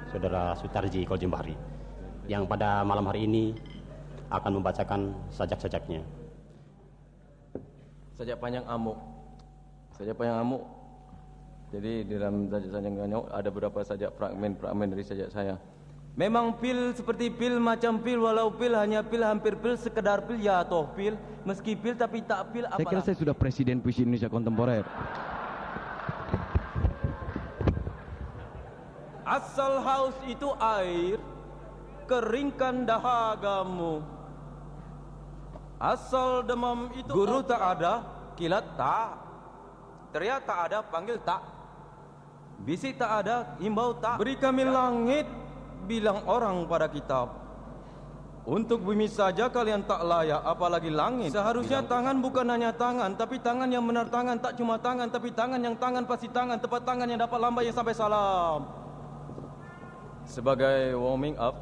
Saudara Sutarji Koljembari, yang pada malam hari ini akan membacakan sajak-sajaknya. Sajak panjang amuk. Sajak panjang amuk. Jadi di dalam sajak amuk ada beberapa sajak fragmen dari sajak saya. Memang pil seperti pil, macam pil, walau pil, hanya pil, hampir pil, sekedar pil, ya toh pil. Meski pil tapi tak pil, Saya kira saya sudah presiden puisi Indonesia kontemporer. Asal haus itu air, keringkan dahagamu. Asal demam itu guru tak ada, kilat tak. Teriak tak ada, panggil tak. Bisik tak ada, himbau tak. Beri kami langit, bilang orang pada kitab. Untuk bumi saja kalian tak layak, apalagi langit. Seharusnya tangan bukan hanya tangan, tapi tangan yang benar tangan. Tak cuma tangan, tapi tangan yang tangan pasti tangan. Tepat tangan yang dapat lambai yang sampai salam. Sebagai warming up,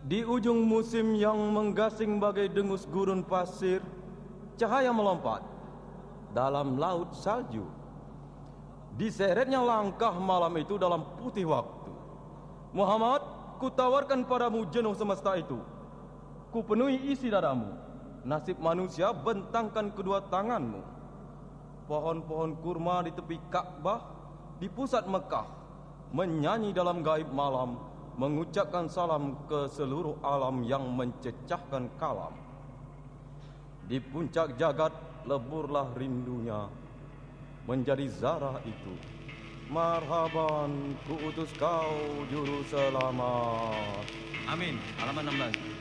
di ujung musim yang menggasing bagai dengus gurun pasir, cahaya melompat dalam laut salju. Diseretnya langkah malam itu dalam putih waktu. Muhammad, kutawarkan padamu jenuh semesta itu. Ku penuhi isi dadamu. Nasib manusia bentangkan kedua tanganmu. Pohon-pohon kurma di tepi Ka'bah, di pusat Mekah, menyanyi dalam gaib malam, mengucapkan salam ke seluruh alam yang mencecahkan kalam. Di puncak jagat leburlah rindunya, menjadi zarah itu. Marhaban, ku utus kau juru selamat. Amin. Halaman 16.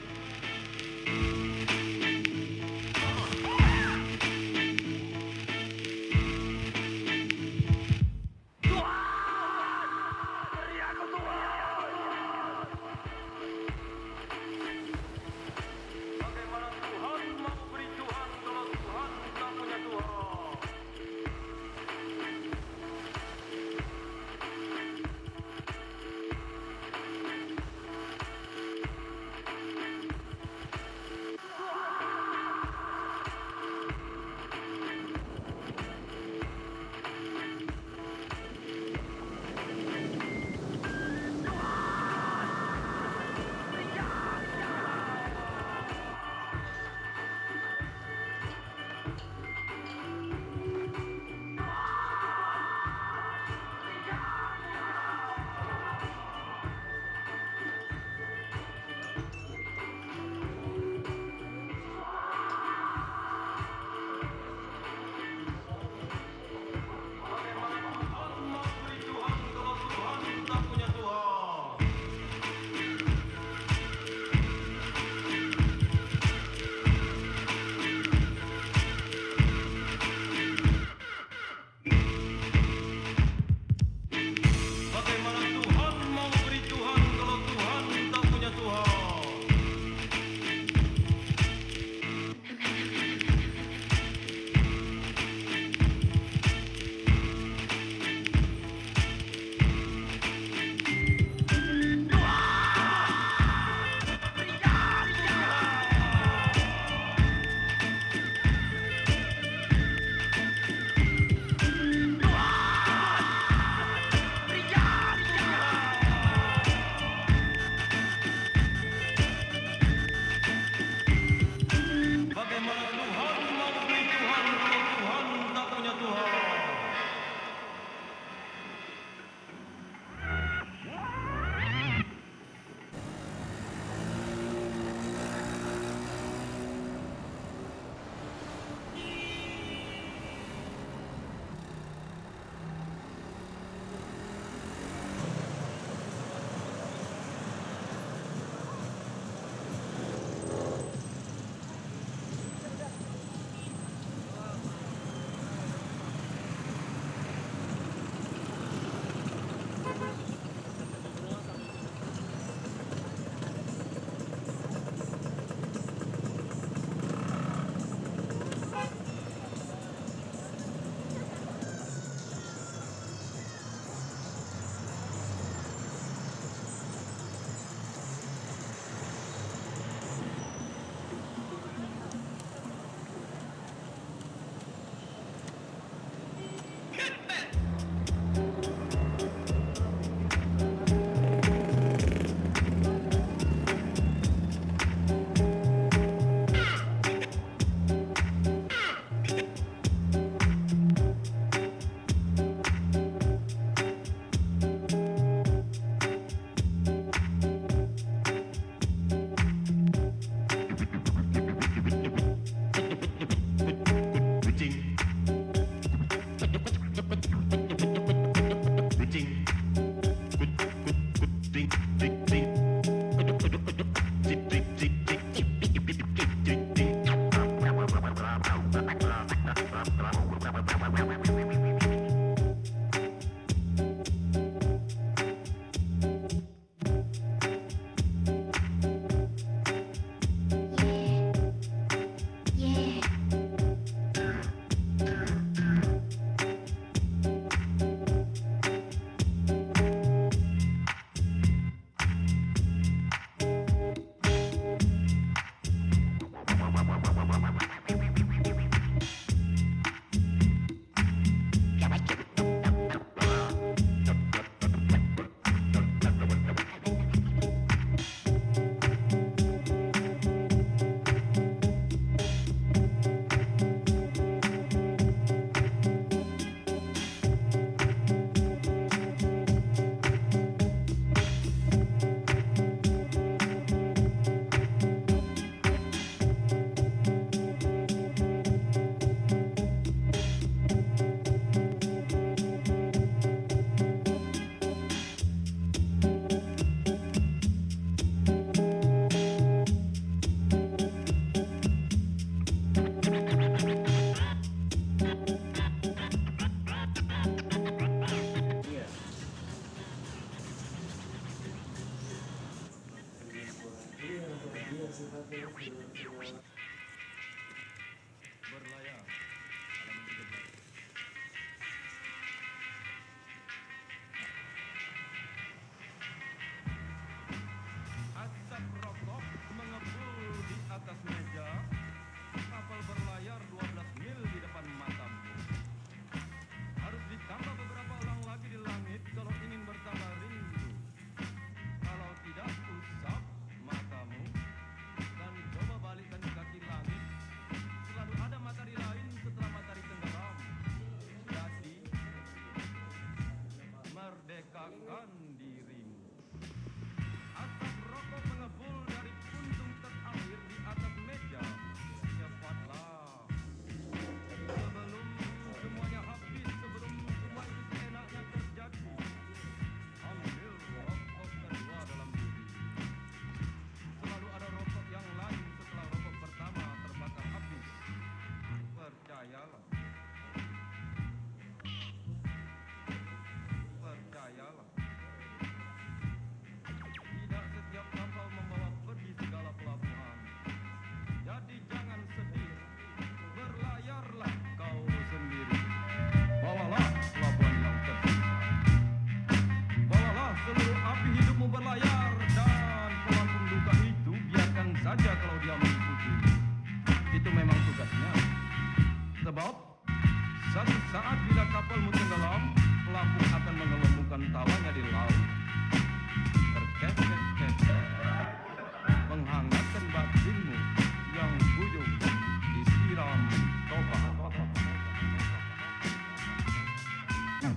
Kami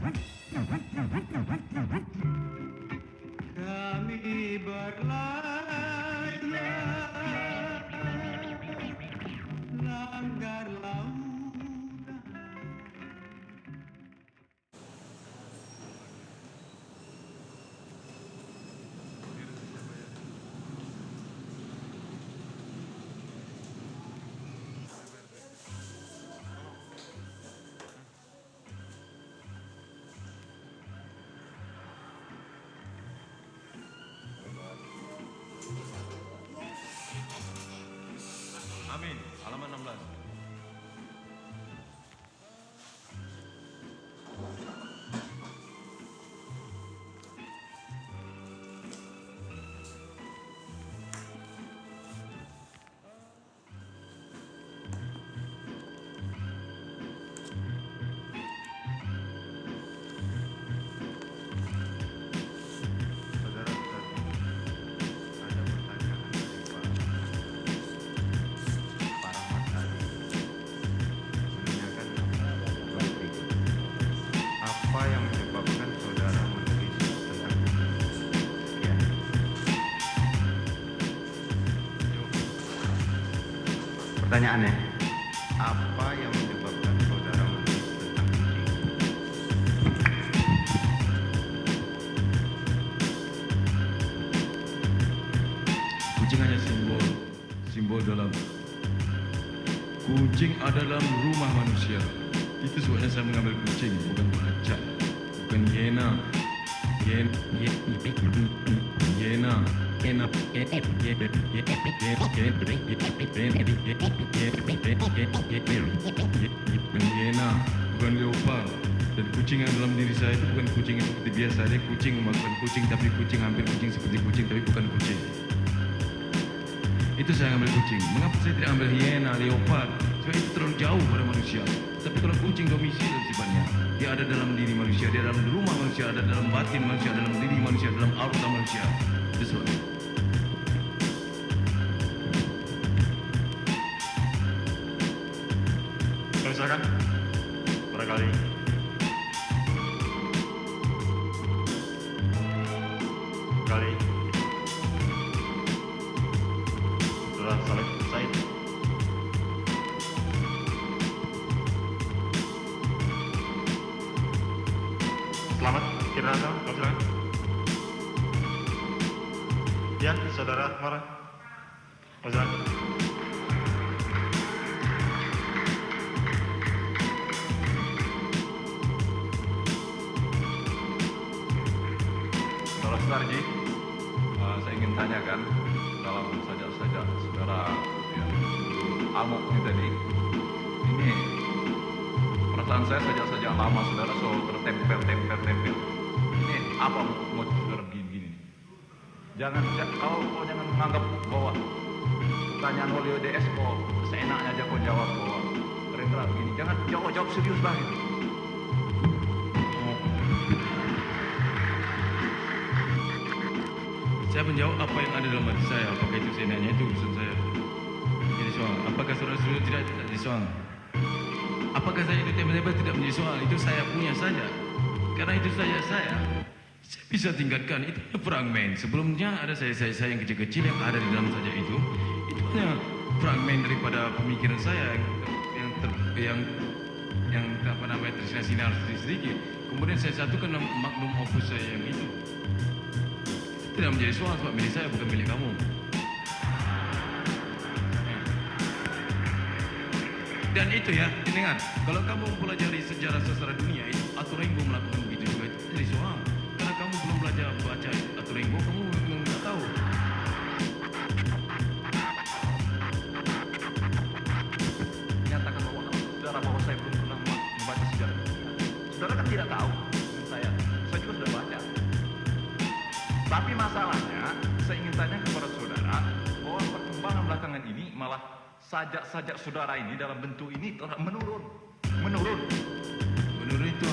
berlayar langgar lautan. Amin, halaman 16. Apa yang menyebabkan saudara menulis tentang sekian? Pertanyaannya, apa yang menyebabkan saudara menulis tentang kucing? Kucing hanya simbol dalam kucing adalah rumah manusia. Itu sebabnya saya mengambil kucing, bukan macan, bukan hiena. Hiena, bukan leopard. Dan kucing yang dalam diri saya itu bukan kucing yang seperti biasa. Dia kucing bukan kucing, tapi kucing hampir kucing seperti kucing, tapi bukan kucing. Itu saya ambil kucing. Mengapa saya tidak ambil hiena, leopard? Sebab itu terlalu jauh pada manusia. Tapi kalau kucing domisil sifatnya, dia ada dalam diri manusia, dia dalam rumah manusia, ada dalam batin manusia, dalam diri manusia, dalam aura manusia. Itu sebabnya. Kami silakan. Barangkali. Kali. Saudara Saleh Said. Selamat, Kirana, kami silakan. Ya, saudara Mara. Kami silakan. Saudara Sudarji, saya ingin tanyakan dalam sajak-sajak saudara yang amok ini tadi, ini perasaan saya sajak-sajak lama saudara selalu tertempel. Ini apa mau saudara begini? Jangan menganggap bahwa pertanyaan Holio DS kok seenaknya aja kau jawab bahwa Rendra begini. Jangan jawab serius lah itu. Saya menjawab apa yang ada dalam hati saya. Apakah itu seenaknya, itu urusan saya. Jadi soal, apakah saudara-saudara tidak jadi soal? Apakah saya itu tiba-tiba tidak menjadi soal? Itu saya punya saja. Karena itu saya bisa tingkatkan. Itu fragmen. Sebelumnya ada saya yang kecil-kecil yang ada di dalam saja itu. Itu hanya fragmen daripada pemikiran saya yang apa namanya tersinar sedikit. Kemudian saya satukan magnum opus saya yang itu. Tidak menjadi soal sebab milik saya bukan milik kamu. Dan itu ya, dengar, kalau kamu mempelajari sejarah sastra dunia itu Aturenggo melakukan begitu juga, itu jadi soal. Karena kamu belum belajar baca Aturenggo, kamu belum tahu. Nyatakan bahwa saya belum pernah membaca sejarah dunia. Saudara kan tidak tahu dengan saya juga sudah baca. Tapi masalahnya, saya ingin tanya kepada saudara bahwa perkembangan belakangan ini malah sajak-sajak saudara ini dalam bentuk ini telah menurun. Menurun itu.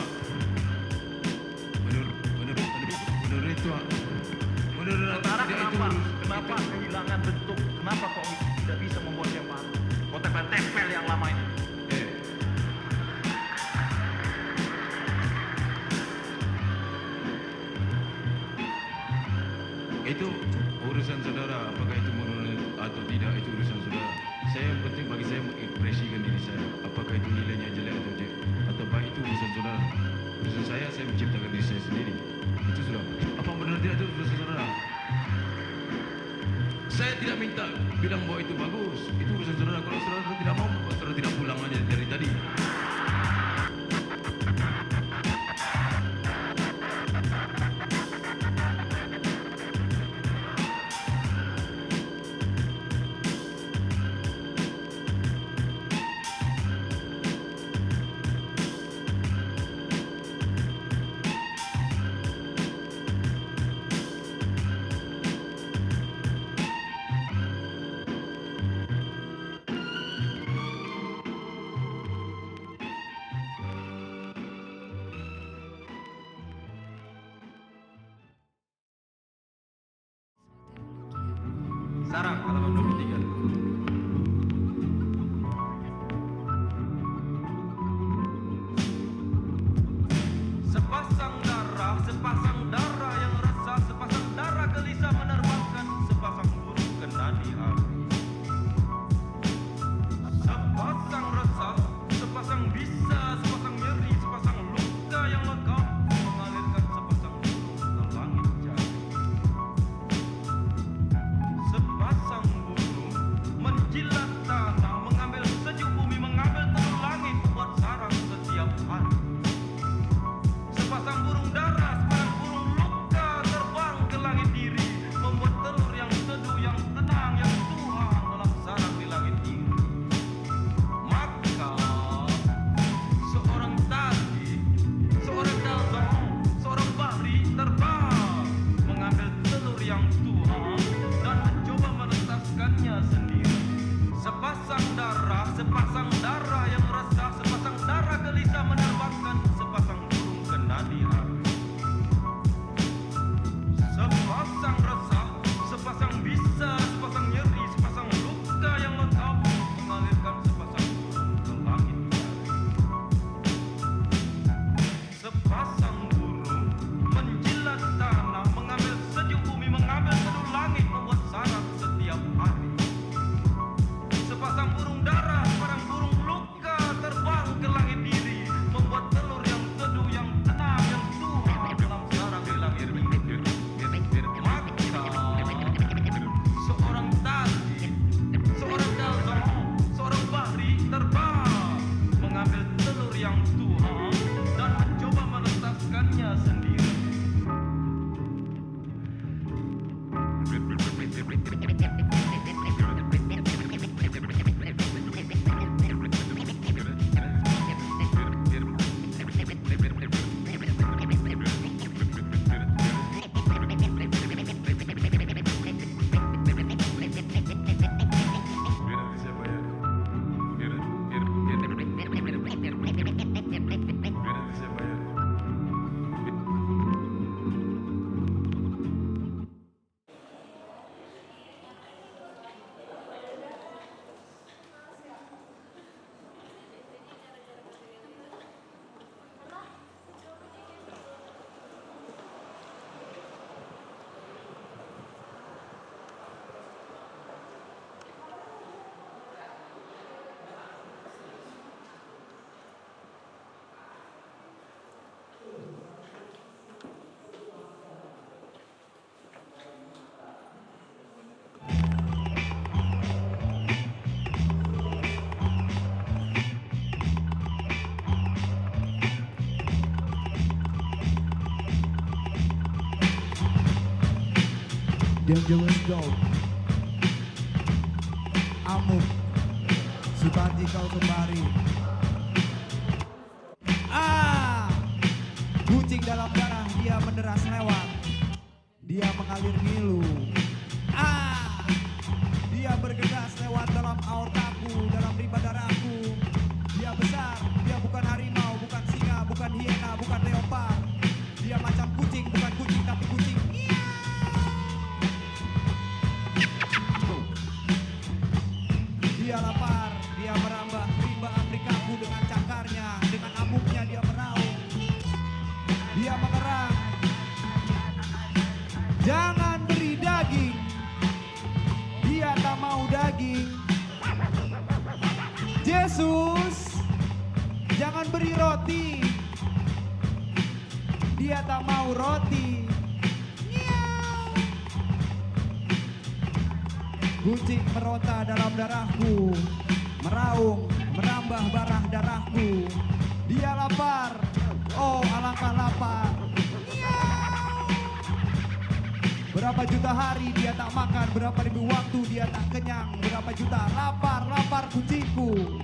Kenapa kehilangan bentuk? Kenapa kok tidak bisa membuat yang baru? Kok tempel yang lama ini? Itu urusan saudara, apakah itu menurut atau tidak, itu urusan saudara. Saya yang penting bagi saya mengekspresikan diri saya. Apakah itu nilainya jelek atau baik, itu urusan saudara. Urusan saya menciptakan diri saya sendiri. Itu sudah. Apa benar tidak, itu urusan saudara. Saya tidak minta bilang bahwa itu bagus. Itu urusan saudara. Kalau saudara tidak mau, saudara tidak pulang aja dari tadi. Sarang halaman 23. Sepasang darah yang resah, sepasang darah gelisah menerbangkan sepasang burung ke nadi api. Sepasang resah, sepasang bisa, sepasang nyeri, sepasang luka yang lekap mengalirkan sepasang burung ke langit jauh. Sepasang burung menjilat tanah, mengambil sejuk bumi, mengambil telur langit, membuat sarang setiap hari. Sepasang burung darah, sepasang burung luka terbang ke langit diri, membuat telur yang teduh, yang tenang, yang tuang dalam sarang di langit diri. Maka seorang tadi, seorang dalzong, seorang bahri terbang mengambil telur yang tuang dan mencoba menetaskannya sendiri. Sepasang darah yang resah, sepasang darah gelisah menerbangkan sepasang burung ke nadi api. Sepasang resah, sepasang bisa, sepasang nyeri, sepasang luka yang lekap mengalirkan sepasang burung ke langit jauh. Sepasang burung menjilat tanah, mengambil sejuk bumi, mengambil teduh langit, membuat sarang setiap hari. Sepasang burung darah, sepasang burung luka terbang ke langit diri, membuat telur yang teduh, yang tenang, yang tuang dalam sarang di langit diri. Maka seorang tadi, seorang dalzong, seorang bahri terbang mengambil telur yang tuang dan mencoba menetaskannya sendiri. Dangerous Dog, Amuk, Subandi kau kembali. Kucing dalam darah, dia menderas lewat, dia mengalir ngilu. Dia bergegas lewat dalam aortaku, dalam rimba darahku. Dia besar, dia bukan harimau, bukan singa, bukan hiena, bukan leopard. Dia macam kucing, bukan kucing tapi kucing. Dia lapar, dia merambah rimba Afrikaku dengan cakarnya, dengan amuknya dia meraung. Dia mengerang. Jangan beri beri roti, dia tak mau roti. Miau. Kucing meronta dalam darahku, meraung, merambah barah darahku. Dia lapar, oh alangkah lapar. Miau. Berapa juta hari dia tak makan, berapa ribu waktu dia tak kenyang, berapa juta lapar kucingku.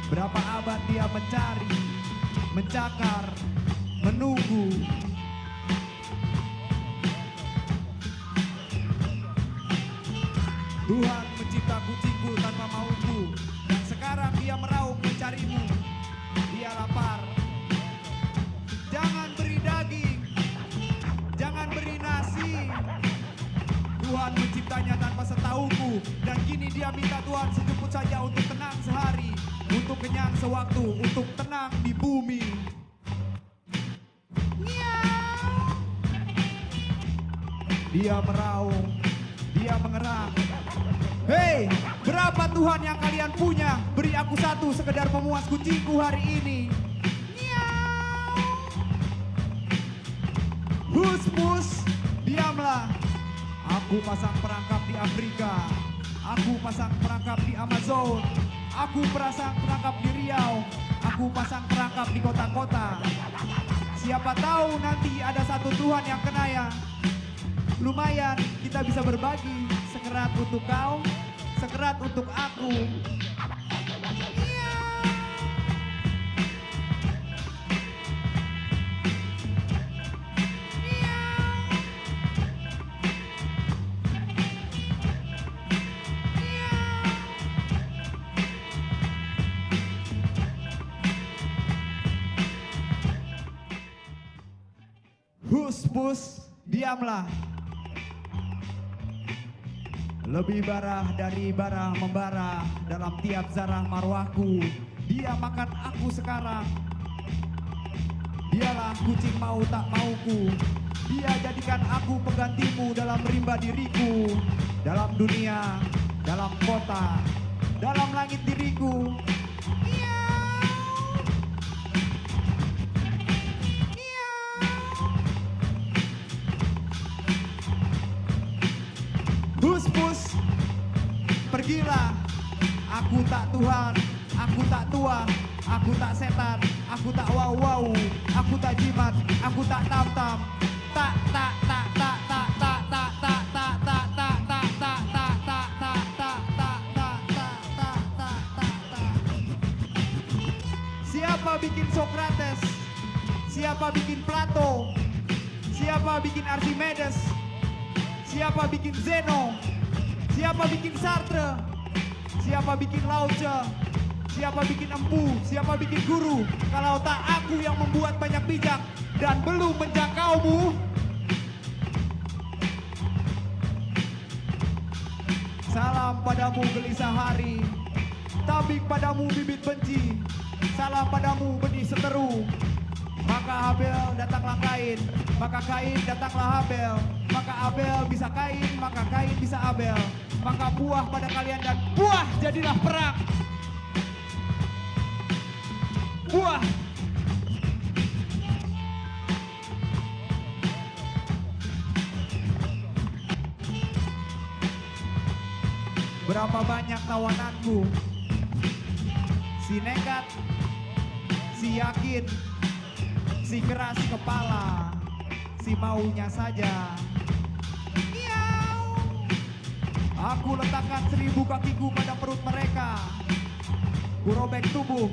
Berapa abad dia mencari, mencakar, menunggu. Tuhan mencipta kucingku tanpa mauku, dan sekarang dia meraung mencarimu. Dia lapar. Jangan beri daging, jangan beri nasi. Tuhan menciptanya tanpa setauku, dan kini dia minta Tuhan sejemput saja untuk tenang sehari, untuk kenyang sewaktu, untuk tenang di bumi. Miau. Dia meraung, dia mengerang. Hei, berapa Tuhan yang kalian punya? Beri aku satu sekedar memuas kucingku hari ini. Miau. Hus-pus, diamlah. Aku pasang perangkap di Afrika, aku pasang perangkap di Amazon, aku pasang perangkap di Riau, aku pasang perangkap di kota-kota. Siapa tahu nanti ada satu Tuhan yang kena ya. Lumayan kita bisa berbagi, sekerat untuk kau, sekerat untuk aku. Hus-pus, diamlah. Lebih barah dari barah membara dalam tiap zarah marwahku. Dia makan aku sekarang. Dialah kucing mau tak mauku. Dia jadikan aku penggantimu dalam rimba diriku. Dalam dunia, dalam kota, dalam langit diriku. Hus-pus, pergilah. Aku tak Tuhan, aku tak tua, aku tak setan, aku tak wow-wow, aku tak jimat, aku tak tam-tam. Tak. Siapa bikin Socrates? Siapa bikin Plato? Siapa bikin Archimedes? Siapa bikin Zeno? Siapa bikin Sartre? Siapa bikin Lao Tse? Siapa bikin empu? Siapa bikin guru? Kalau tak aku yang membuat banyak bijak dan belum menjangkaumu. Salam padamu gelisah hari, tabik padamu bibit benci, salam padamu benih seteru. Maka Abel datanglah Kain, maka Kain datanglah Abel, maka Abel bisa Kain, maka Kain bisa Abel, maka buah pada kalian dan buah jadilah perang. Buah. Berapa banyak tawananku, si nekat, si yakin, si keras kepala, si maunya saja. Miau. Aku letakkan 1000 kakiku pada perut mereka. Ku robek tubuh,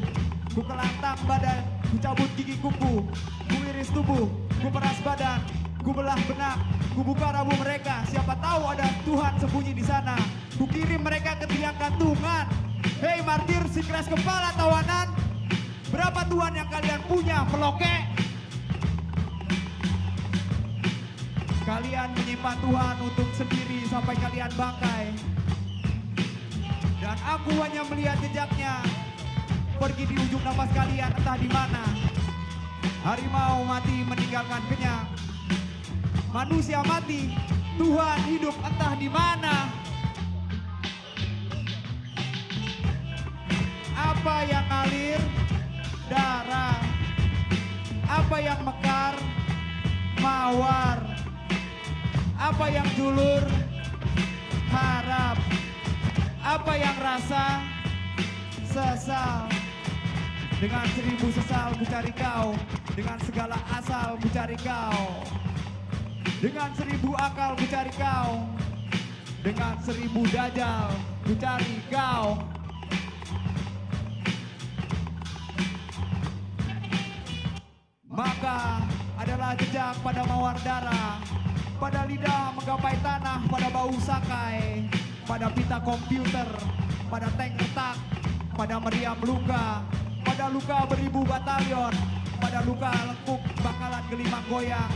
ku kelantang badan, ku cabut gigi kuku, ku iris tubuh, ku peras badan, ku belah benak, ku buka rabu mereka. Siapa tahu ada Tuhan sembunyi di sana. Ku kirim mereka ke tiang gantungan. Hei martir, si keras kepala tawanan, berapa Tuhan yang kalian punya, pelokek? Kalian menyimpan Tuhan untuk sendiri sampai kalian bangkai. Dan aku hanya melihat jejaknya pergi di ujung nafas kalian entah di mana. Harimau mati meninggalkan kenyang. Manusia mati, Tuhan hidup entah di mana. Apa yang ngalir? Darah. Apa yang mekar? Mawar. Apa yang julur? Harap. Apa yang rasa? Sesal. Dengan 1000 sesal ku cari kau, dengan segala asal ku cari kau, dengan 1000 akal ku cari kau, dengan 1000 dajal ku cari kau. Maka adalah jejak pada mawar darah, pada lidah menggapai tanah, pada bau sakai, pada pita komputer, pada tank retak, pada meriam luka, pada luka beribu batalion, pada luka lekuk bakalan gelimang goyang,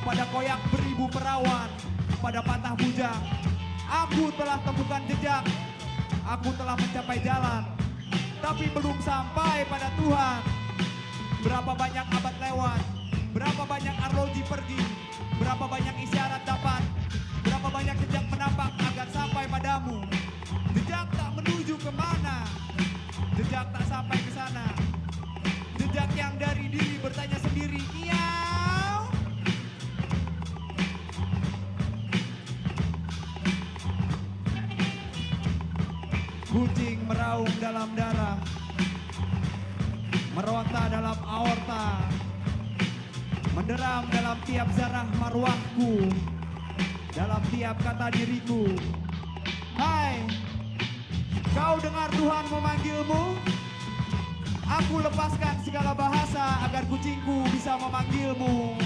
pada koyak beribu perawan, pada patah bujang. Aku telah temukan jejak, aku telah mencapai jalan, tapi belum sampai pada Tuhan. Berapa banyak abad lewat, berapa banyak arloji pergi, berapa banyak isyarat dapat, berapa banyak jejak menapak agar sampai padamu. Jejak tak menuju kemana, jejak tak sampai ke sana. Jejak yang dari diri bertanya sendiri, "Iau." Kucing meraung dalam darah, meronta dalam aorta, menderam dalam tiap zarah marwahku, dalam tiap kata diriku. Hai, kau dengar Tuhan memanggilmu? Aku lepaskan segala bahasa agar kucingku bisa memanggilmu.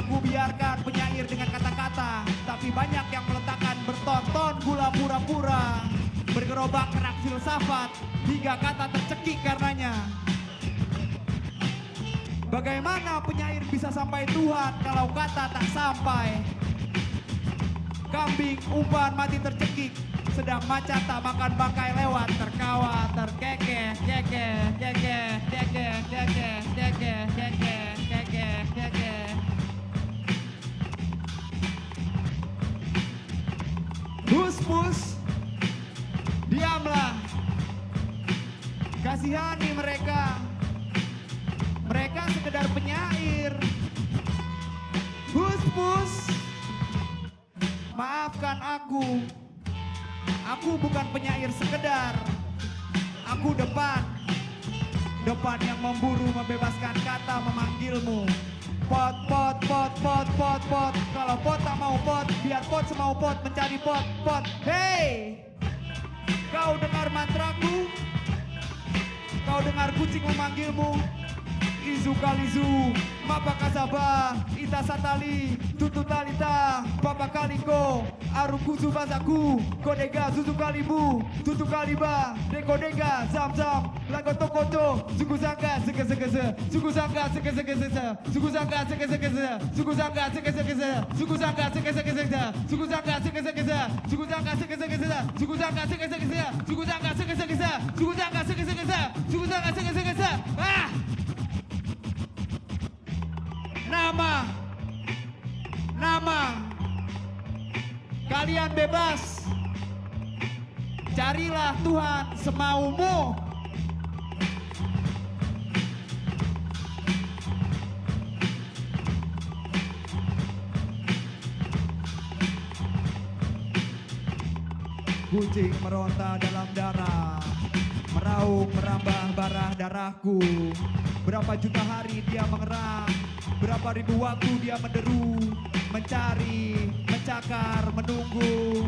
Aku biarkan penyair dengan kata-kata, tapi banyak yang meletakkan bertonton gula pura-pura, bergerobak kerak filsafat hingga kata tercekik karenanya. Bagaimana penyair bisa sampai Tuhan kalau kata tak sampai? Kambing umpan mati tercekik, sedang macan tak makan bangkai lewat, terkawa terkekeh kekeh kekeh kekeh kekeh kekeh kekeh kekeh kekeh. Hus-pus, diamlah, kasihani mereka, mereka sekedar penyair. Hus-pus, maafkan aku bukan penyair sekedar, aku depan yang memburu membebaskan kata memanggilmu. Pot, pot, pot, pot, pot, pot. Kalau pot tak mau pot, biar pot semau pot mencari pot, pot. Hei, kau dengar mantraku? Kau dengar kucing memanggilmu? Izu kalizu, mapa kasaba, ita satali, tutu talita, papa kaliko, arukuzu bazaku, kodega zuzu kalibu, tutu kaliba, dekodega, zam zam, lagoto koto, suku sangka seke seke se, suku sangka seke seke se, suku sangka seke seke se, suku sangka seke seke se, suku sangka seke seke se, suku sangka seke seke se, suku sangka seke seke se, suku sangka seke seke se, suku sangka seke seke se, suku sangka seke seke se, suku sangka seke seke se. Ah! Nama, kalian bebas, carilah Tuhan semaumu. Kucing meronta dalam darah, meraung merambah barah darahku. Berapa juta hari dia mengerang, berapa ribu waktu dia menderu, mencari, mencakar, menunggu.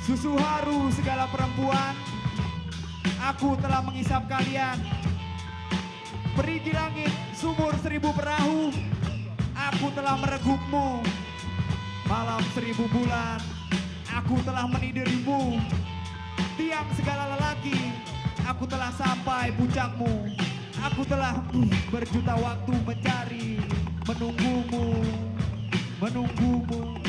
Susu haru segala perempuan, aku telah mengisap kalian. Peri di langit, sumur 1000 perahu, aku telah meregukmu. Malam 1000 bulan, aku telah menidurimu. Tiang segala lelaki, aku telah sampai puncakmu. Aku telah berjuta waktu mencari, menunggumu, menunggumu.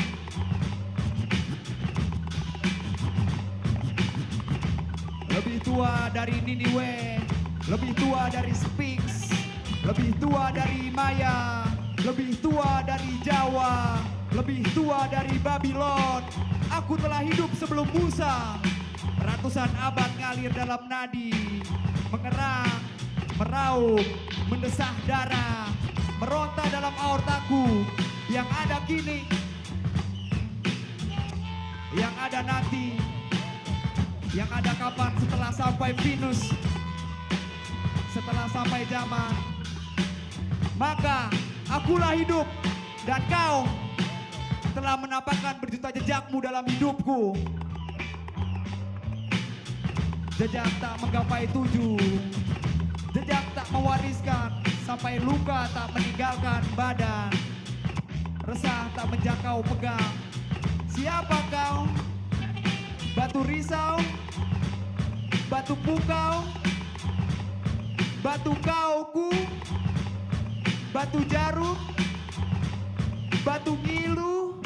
Lebih tua dari Niniwe, lebih tua dari Sphinx, lebih tua dari Maya, lebih tua dari Jawa, lebih tua dari Babylon. Aku telah hidup sebelum Musa. Ratusan abad ngalir dalam nadi, mengerang, meraup, mendesah darah, meronta dalam aortaku. Yang ada kini, yang ada nanti, yang ada kapan setelah sampai Venus, setelah sampai zaman. Maka akulah hidup dan kau telah menampakkan berjuta jejakmu dalam hidupku. Jejak tak menggapai tujuh, jejak tak mewariskan, sampai luka tak meninggalkan badan, resah tak menjangkau pegang. Siapa kau? Batu risau, batu pukau, batu kauku, batu jarum, batu ngilu,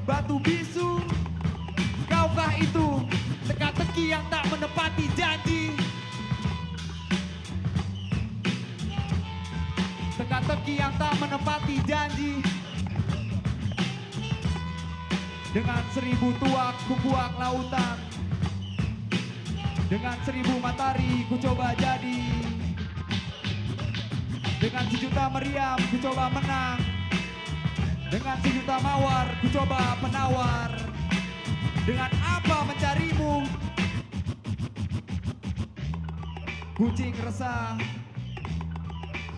batu bisu. Kaukah itu teka-teki yang tak menepati janji? Teka-teki yang tak menepati janji. Dengan 1000 tuak ku buak lautan, dengan 1000 matahari ku coba jadi, dengan 1 juta meriam ku coba menang, dengan 1 juta mawar ku coba penawar. Dengan apa mencarimu? Kucing resah,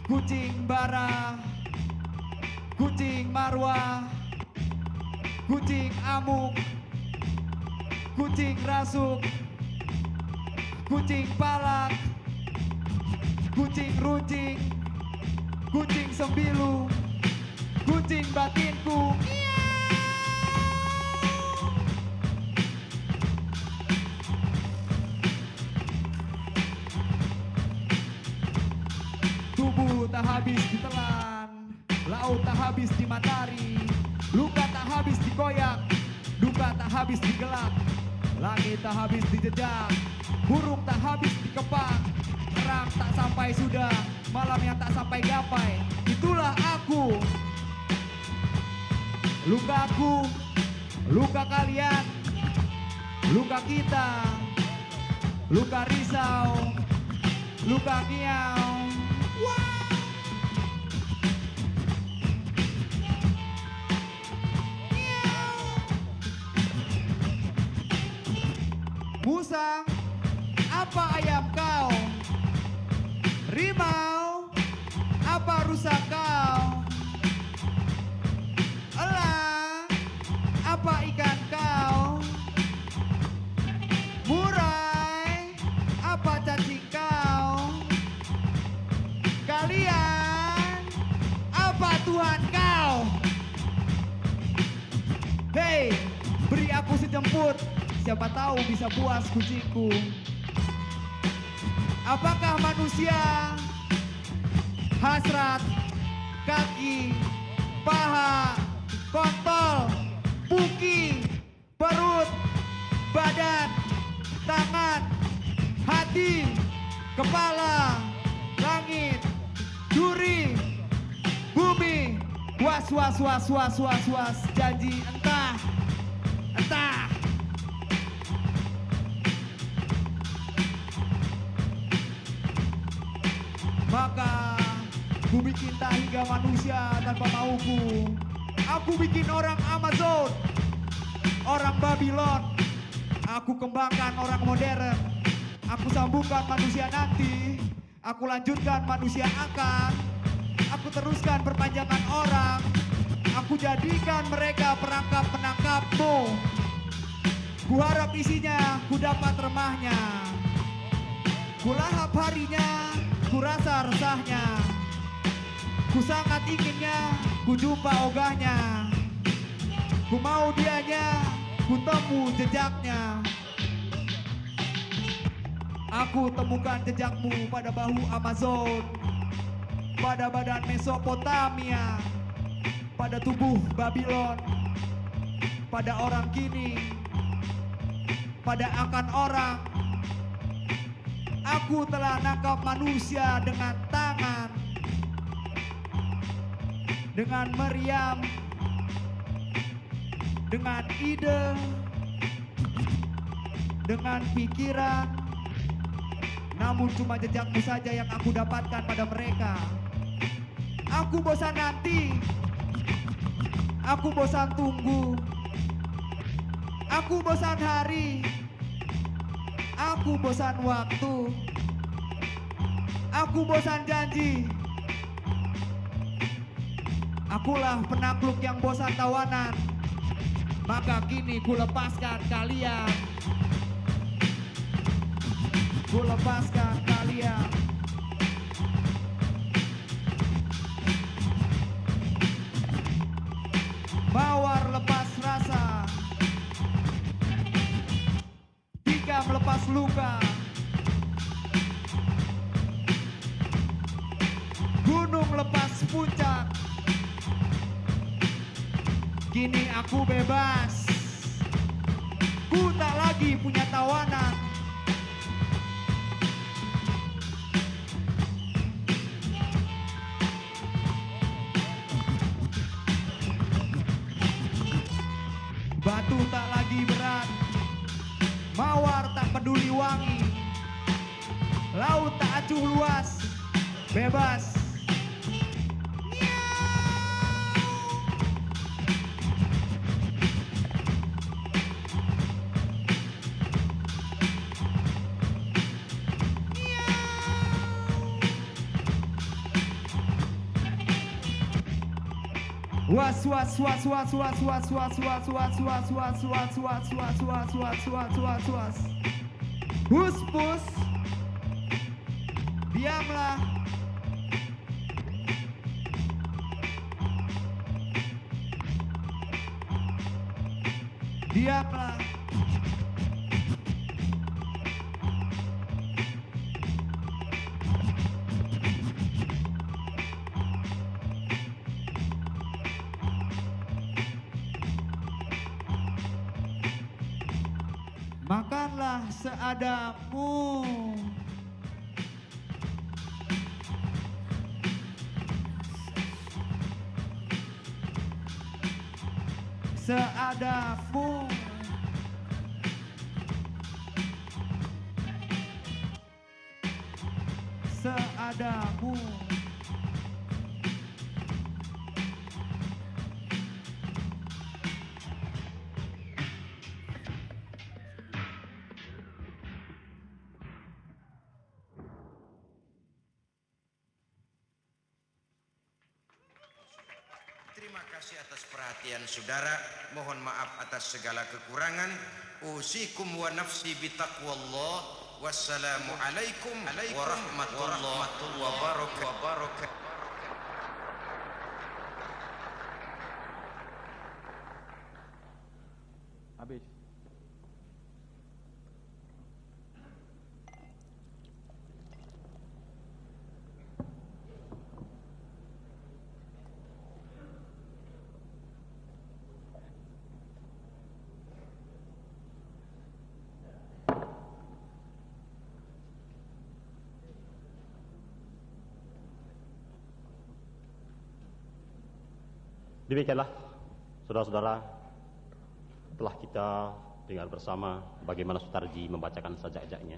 kucing bara, kucing marwah, kucing amuk, kucing rasuk, kucing palak, kucing runcing, kucing sembilu, kucing batinku. Tubuh tak habis ditelan, laut tak habis dimatari, luka tak habis dikoyak, duka tak habis digelak, langit tak habis dijejak, burung tak habis dikepak, terang tak sampai sudah, malam yang tak sampai gapai. Itulah aku. Lukaku, luka kalian, luka kita, luka risau, luka ngiau. Musang, apa ayam kau? Rimau, apa rusa kau? Elang, apa ikan kau? Murai, apa cacing kau? Kalian, apa Tuhan kau? Hei, beri aku sejemput, siapa tahu bisa puas kucingku. Apakah manusia hasrat kaki, paha, kontol, puki, perut, badan, tangan, hati, kepala, langit, duri, bumi, was was was was was was, janji entah, entah. Maka ku bikin tak hingga manusia tanpa mauku. Aku bikin orang Amazon, orang Babylon. Aku kembangkan orang modern. Aku sambungkan manusia nanti. Aku lanjutkan manusia akan. Aku teruskan perpanjangan orang. Aku jadikan mereka perangkap penangkapmu. Ku harap isinya ku dapat remahnya. Ku lahap harinya, ku rasa resahnya, ku sangat inginnya, ku jumpa ogahnya, ku mau dianya, ku temu jejaknya. Aku temukan jejakmu pada bahu Amazon, pada badan Mesopotamia, pada tubuh Babylon, pada orang kini, pada akan orang. Aku telah nangkap manusia dengan tangan, dengan meriam, dengan ide, dengan pikiran, namun cuma jejakmu saja yang aku dapatkan pada mereka. Aku bosan nanti, aku bosan tunggu, aku bosan hari, aku bosan waktu, aku bosan janji. Akulah penakluk yang bosan tawanan, maka kini ku lepaskan kalian. Ku lepaskan kalian. Mawar lepas rasa, tiga melepas luka, gunung lepas puncak. Kini aku bebas, ku tak lagi punya tawanan. Batu tak lagi berat, mawar tak peduli wangi, laut tak acuh luas, bebas. Was was was was was was was was was was was was was was was was was was was. Hus pus, diamlah. Diamlah. Makanlah seadamu. Seadamu. Seadamu. Terima kasih atas perhatian saudara. Mohon maaf atas segala kekurangan. Usikum wa nafsi bitaqwallah. Wassalamualaikum warahmatullahi wabarakatuh. Habis. Demikianlah, saudara-saudara, telah kita dengar bersama bagaimana Sutarji membacakan sajak-sajaknya.